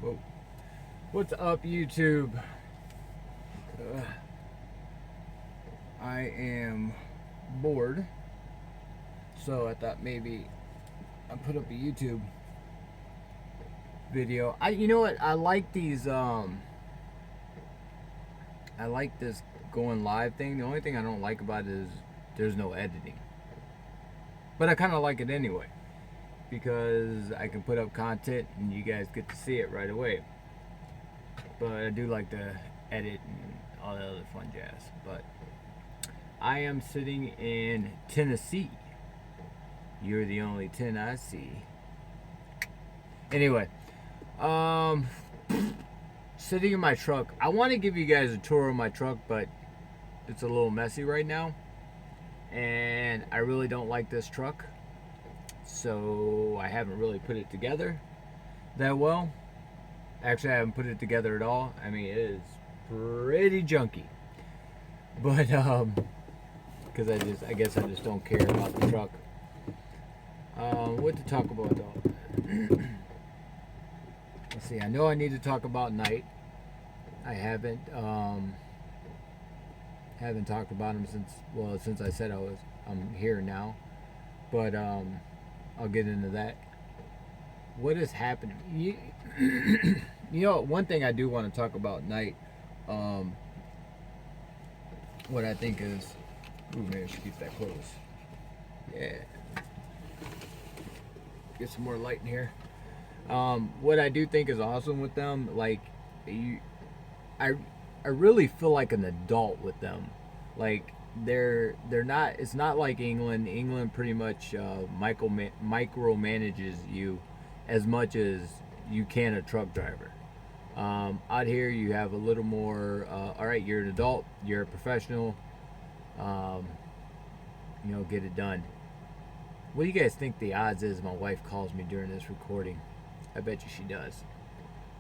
Whoa. What's up, YouTube? I am bored, so I thought maybe I'd put up a YouTube video. You know what? I like these. I like this going live thing. The only thing I don't like about it is there's no editing. But I kind of like it anyway, because I can put up content and you guys get to see it right away. But I do like to edit and all that other fun jazz. But I am sitting in Tennessee. You're the only 10 I see. Anyway, sitting in my truck. I want to give you guys a tour of my truck, but it's a little messy right now. And I really don't like this truck. So I haven't really put it together that well. Actually, I haven't put it together at all. I mean, it is pretty junky. But, because I guess I just don't care about the truck. What to talk about though? Let's see. I know I need to talk about night. I haven't talked about him since I said I'm here now. But I'll get into that. What is happening? You know, one thing I do want to talk about night. What I think is, ooh, maybe I should keep that close. Yeah. Get some more light in here. What I do think is awesome with them, like, I really feel like an adult with them. Like, they're not. It's not like England. England pretty much micromanages you as much as you can a truck driver. Out here, you have a little more. All right, you're an adult. You're a professional. Get it done. What do you guys think the odds is my wife calls me during this recording? I bet you she does.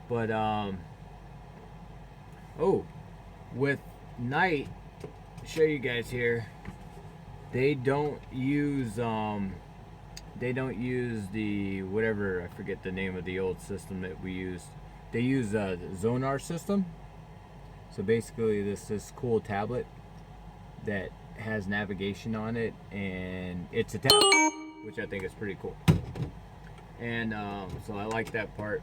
But with night, show you guys here. They don't use the whatever, I forget the name of the old system that we used. They use a Zonar system. So basically this cool tablet that has navigation on it, and it's a tablet, which I think is pretty cool. And so I like that part.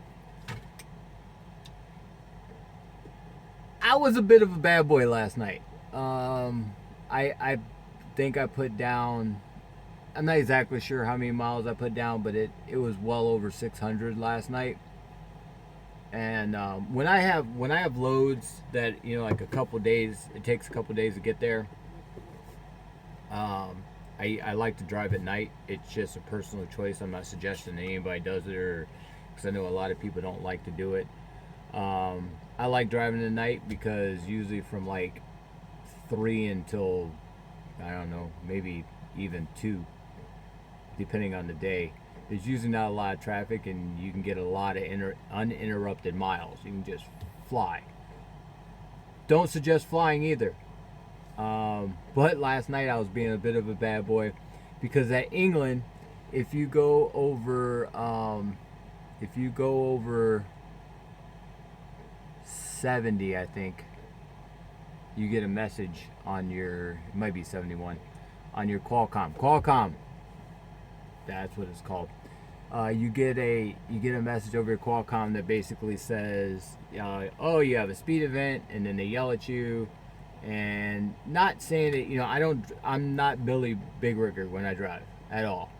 I was a bit of a bad boy last night. I think I put down, I'm not exactly sure how many miles I put down, but it was well over 600 last night. And when I have loads that, like a couple days, it takes a couple days to get there. I like to drive at night. It's just a personal choice. I'm not suggesting that anybody does it, because I know a lot of people don't like to do it. I like driving at night because usually from like 3 until, I don't know, maybe even 2, depending on the day, there's usually not a lot of traffic, and you can get a lot of uninterrupted miles. You can just fly. Don't suggest flying either. But last night I was being a bit of a bad boy, because at England, if you go over 70, I think, you get a message on your, it might be 71, on your Qualcomm. That's what it's called. You get a message over your Qualcomm that basically says, oh, you have a speed event, and then they yell at you. And not saying that, I'm not Billy Big Ricker when I drive at all.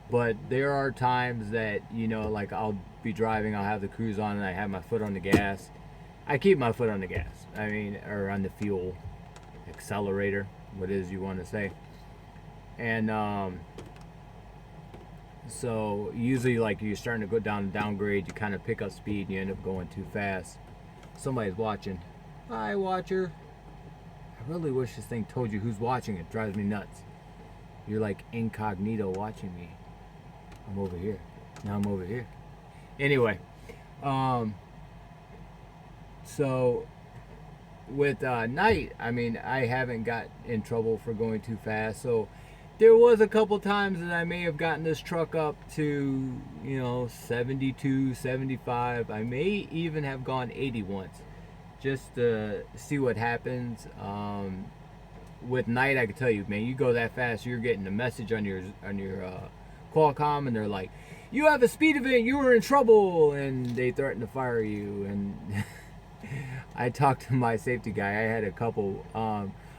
But there are times that, like I'll be driving, I'll have the cruise on, and I have my foot on the gas. I keep my foot on the gas. Or on the fuel accelerator, what it is you want to say. And so usually, like, you're starting to go downgrade, you kind of pick up speed, and you end up going too fast. Somebody's watching. Hi, watcher. I really wish this thing told you who's watching. It drives me nuts. You're like incognito watching me. I'm over here. Now I'm over here. Anyway, so with night, I haven't got in trouble for going too fast. So there was a couple times that I may have gotten this truck up to, 72, 75. I may even have gone 80 once, just to see what happens. With night, I can tell you, man, you go that fast, you're getting a message on your Qualcomm, and they're like, "You have a speed event. You were in trouble," and they threaten to fire you. And I talked to my safety guy. I had a couple.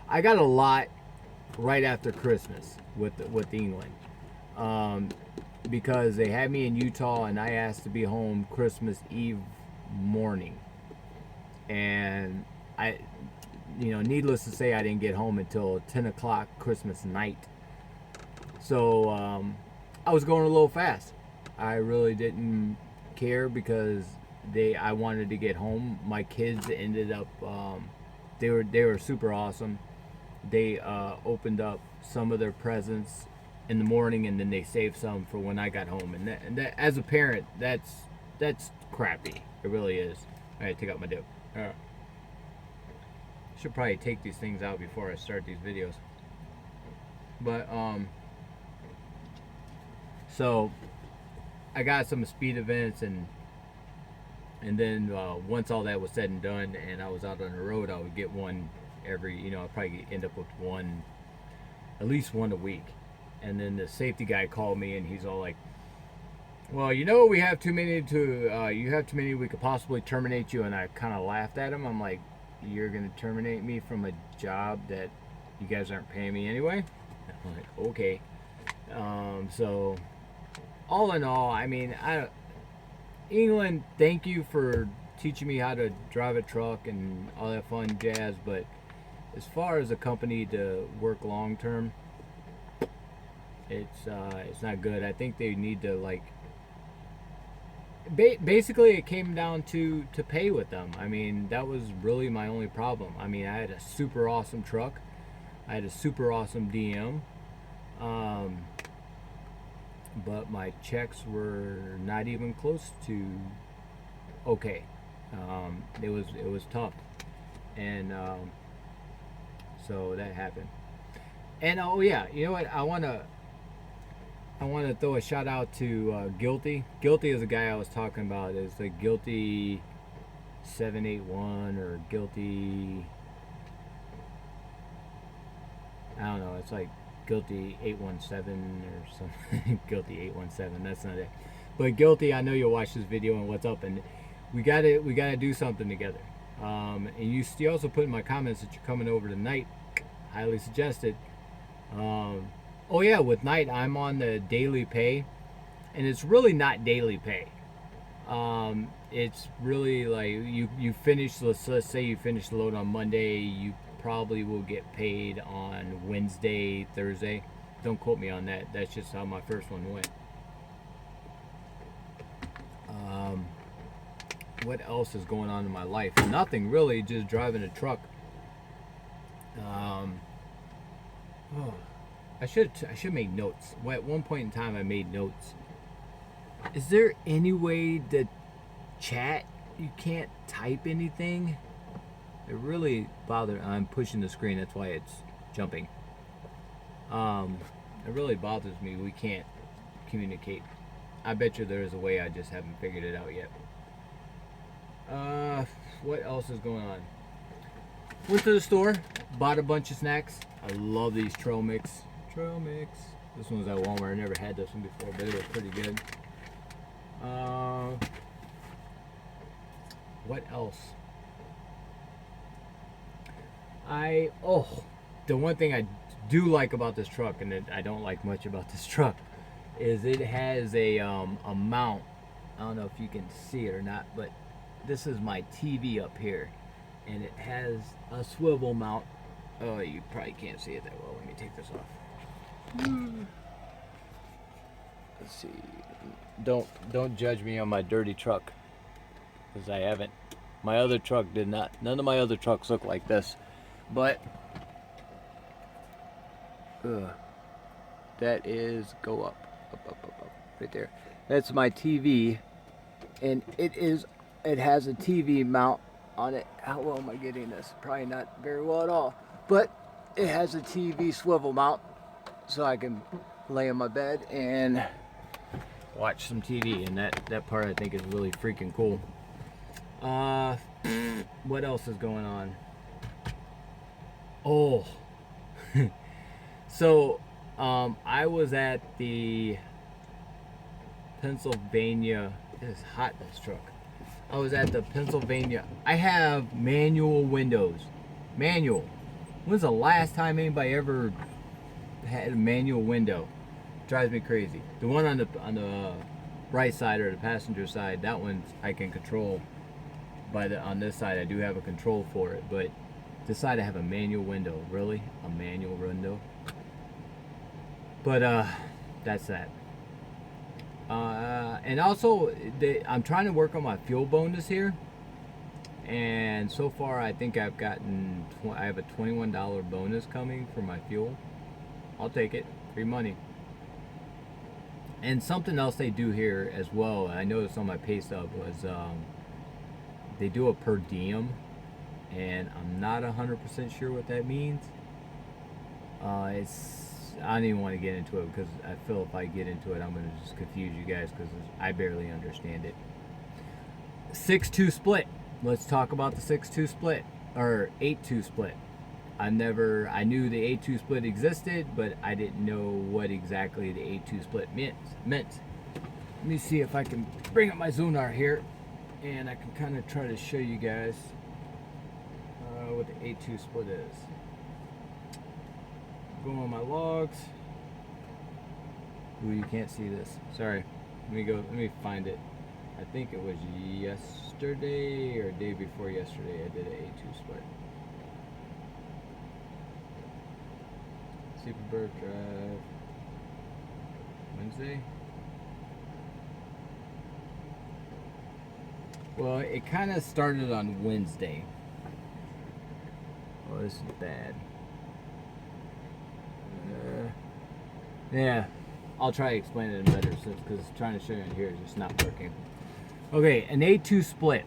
I got a lot right after Christmas with England, because they had me in Utah, and I asked to be home Christmas Eve morning, and needless to say, I didn't get home until 10 o'clock Christmas night. So I was going a little fast. I really didn't care because I wanted to get home. My kids ended up, they were super awesome. They opened up some of their presents in the morning, and then they saved some for when I got home. And that as a parent, that's crappy. It really is. All right, take out my dip. All right. Should probably take these things out before I start these videos. But so I got some speed events, and then once all that was said and done, and I was out on the road, I would get one every, I'd probably end up with one, at least one a week. And then the safety guy called me, and he's all like, "Well, we have too many you have too many. We could possibly terminate you." And I kind of laughed at him. I'm like, "You're gonna terminate me from a job that you guys aren't paying me anyway?" I'm like, "Okay." So all in all, I mean, England, thank you for teaching me how to drive a truck and all that fun jazz, but as far as a company to work long term, it's not good. I think they need to basically it came down to pay with them. I mean, that was really my only problem. I mean, I had a super awesome truck. I had a super awesome DM. But my checks were not even close to okay. It was tough. And so that happened. And oh yeah, you know what? I want to throw a shout out to Guilty. Guilty is the guy I was talking about. Is the Guilty 781 or Guilty? I don't know. It's like Guilty 817 or something. Guilty 817. That's not it. But Guilty, I know you'll watch this video and what's up, and we gotta do something together. And you also put in my comments that you're coming over tonight. Highly suggested. Oh yeah, with night I'm on the daily pay, and it's really not daily pay. It's really like you finish. Let's say you finish the load on Monday, you probably will get paid on Wednesday, Thursday. Don't quote me on that. That's just how my first one went. What else is going on in my life? Nothing really. Just driving a truck. I should make notes. At one point in time, I made notes. Is there any way to chat? You can't type anything? It really bothers. I'm pushing the screen. That's why it's jumping. It really bothers me. We can't communicate. I bet you there is a way. I just haven't figured it out yet. What else is going on? Went to the store, bought a bunch of snacks. I love these trail mix. This one was at Walmart. I never had this one before, but it was pretty good. What else? The one thing I do like about this truck, and I don't like much about this truck, is it has a mount. I don't know if you can see it or not, but this is my TV up here, and it has a swivel mount. Oh, you probably can't see it that well. Let me take this off. Let's see. Don't judge me on my dirty truck, because I haven't. My other truck did not. None of my other trucks look like this, but that is go up, right there. That's my TV, and it has a TV mount on it. How well am I getting this? Probably not very well at all, but it has a TV swivel mount, so I can lay in my bed and watch some TV, and that part I think is really freaking cool. What else is going on? Oh, so I was at the Pennsylvania. It is hot in this truck. I was at the Pennsylvania. I have manual windows. Manual. When's the last time anybody ever had a manual window? Drives me crazy. The one on the right side or the passenger side, that one I can control. On this side I do have a control for it, but this side I have a manual window. Really? A manual window? But that's that. And also I'm trying to work on my fuel bonus here, and so far I think I've gotten I have a $21 bonus coming for my fuel. I'll take it. Free money. And something else they do here as well, I noticed on my pay stub, was they do a per diem, and I'm not 100% sure what that means. I don't even want to get into it, because I feel if I get into it I'm going to just confuse you guys, because I barely understand it. 6-2 split. Let's talk about the 6-2 split, or 8-2 split. I knew the 8-2 split existed, but I didn't know what exactly the 8-2 split meant. Let me see if I can bring up my Zunar here, and I can kind of try to show you guys what the 8-2 split is. Go on my logs. Ooh, you can't see this. Sorry. Let me find it. I think it was yesterday or day before yesterday I did an 8-2 split. Superbird Drive. Wednesday. Well, it kind of started on Wednesday. Oh, this is bad. Yeah, I'll try to explain it in better sense, because trying to show you in here is just not working. Okay, an 8-2 split.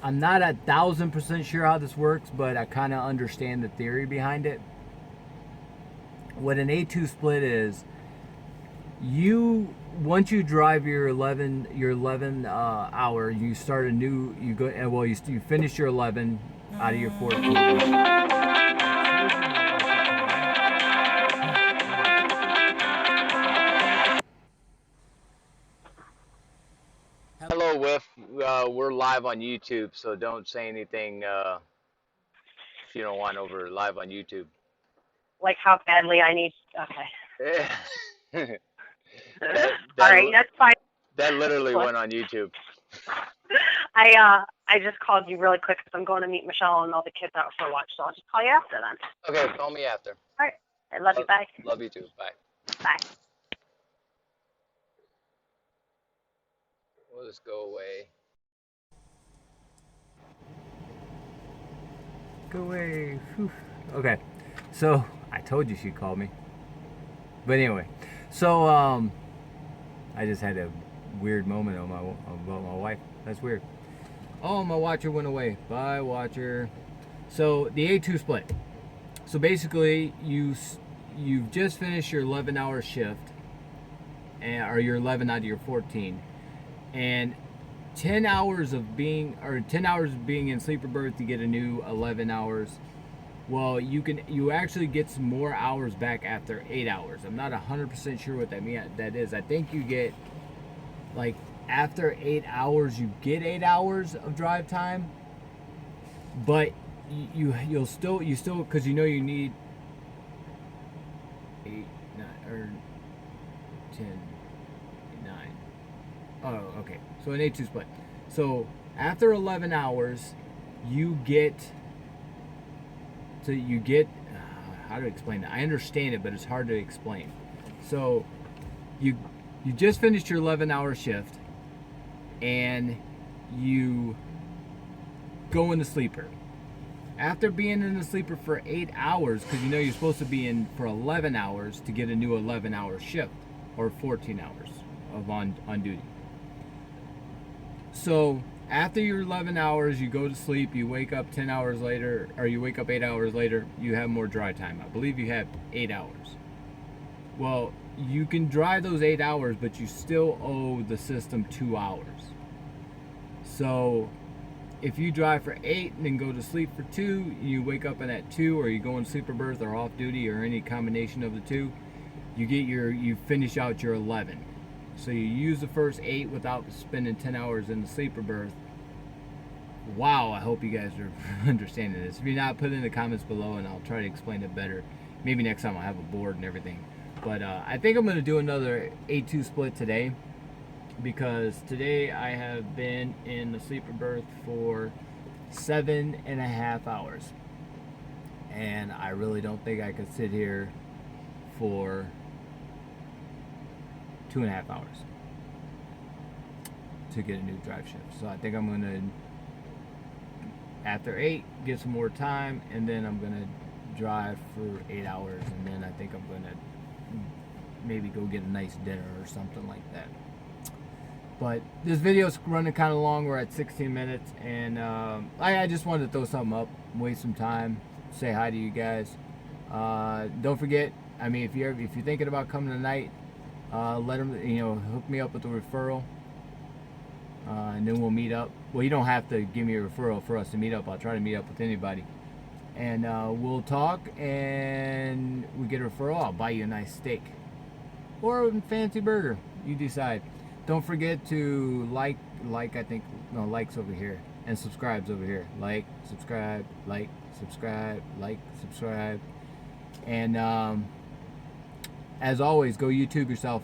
I'm not 1,000% sure how this works, but I kind of understand the theory behind it. What an 8-2 split is, once you drive your 11 hour, you start a new, you finish your 11 out of your 14. Hello, Whiff. We're live on YouTube, so don't say anything if you don't want over live on YouTube. Like how badly I need. Okay. that, All right, that's fine. That literally went on YouTube. I just called you really quick because I'm going to meet Michelle and all the kids out for lunch, so I'll just call you after then. Okay, call me after. All right. I love you. Bye. Love you too. Bye. Bye. We'll just go away. Go away. Whew. Okay. So I told you she'd call me. But anyway, so I just had a weird moment about my wife. That's weird. Oh, my watcher went away. Bye, watcher. So the 8-2 split. So basically, you've just finished your 11-hour shift, or your 11 out of your 14, and 10 hours of being in sleeper berth to get a new 11 hours. Well, you actually get some more hours back after 8 hours. I'm not 100% sure what that is. I think you get, like, after 8 hours you get 8 hours of drive time, but you'll still because you need 8, 9, or 10, 9. Oh, okay. So an 8-2 split. So after 11 hours, you get how to explain that? I understand it, but it's hard to explain. So you just finished your 11-hour shift, and you go in the sleeper. After being in the sleeper for 8 hours, because you're supposed to be in for 11 hours to get a new 11-hour shift, or 14 hours of on duty. So After your 11 hours, you go to sleep, you wake up 10 hours later, or you wake up 8 hours later, you have more dry time. I believe you have 8 hours. Well, you can dry those 8 hours, but you still owe the system 2 hours. So if you drive for 8 and then go to sleep for 2, you wake up in that 2, or you go in sleeper berth or off duty or any combination of the two, you finish out your 11. So you use the first 8 without spending 10 hours in the sleeper berth. Wow, I hope you guys are understanding this. If you're not, put it in the comments below and I'll try to explain it better. Maybe next time I'll have a board and everything. But I think I'm going to do another 8-2 split today, because today I have been in the sleeper berth for 7.5 hours. And I really don't think I could sit here for 2.5 hours to get a new drive shift. So I think I'm going to, after 8, get some more time, and then I'm going to drive for 8 hours, and then I think I'm going to maybe go get a nice dinner or something like that. But this video's running kind of long. We're at 16 minutes, and I just wanted to throw something up, waste some time, say hi to you guys. Don't forget, I mean, if you're thinking about coming tonight, let them, hook me up with a referral, and then we'll meet up. Well, you don't have to give me a referral for us to meet up. I'll try to meet up with anybody, and we'll talk, and we get a referral. I'll buy you a nice steak or a fancy burger. You decide. Don't forget to likes over here, and subscribes over here. Like, subscribe, and as always, go YouTube yourself.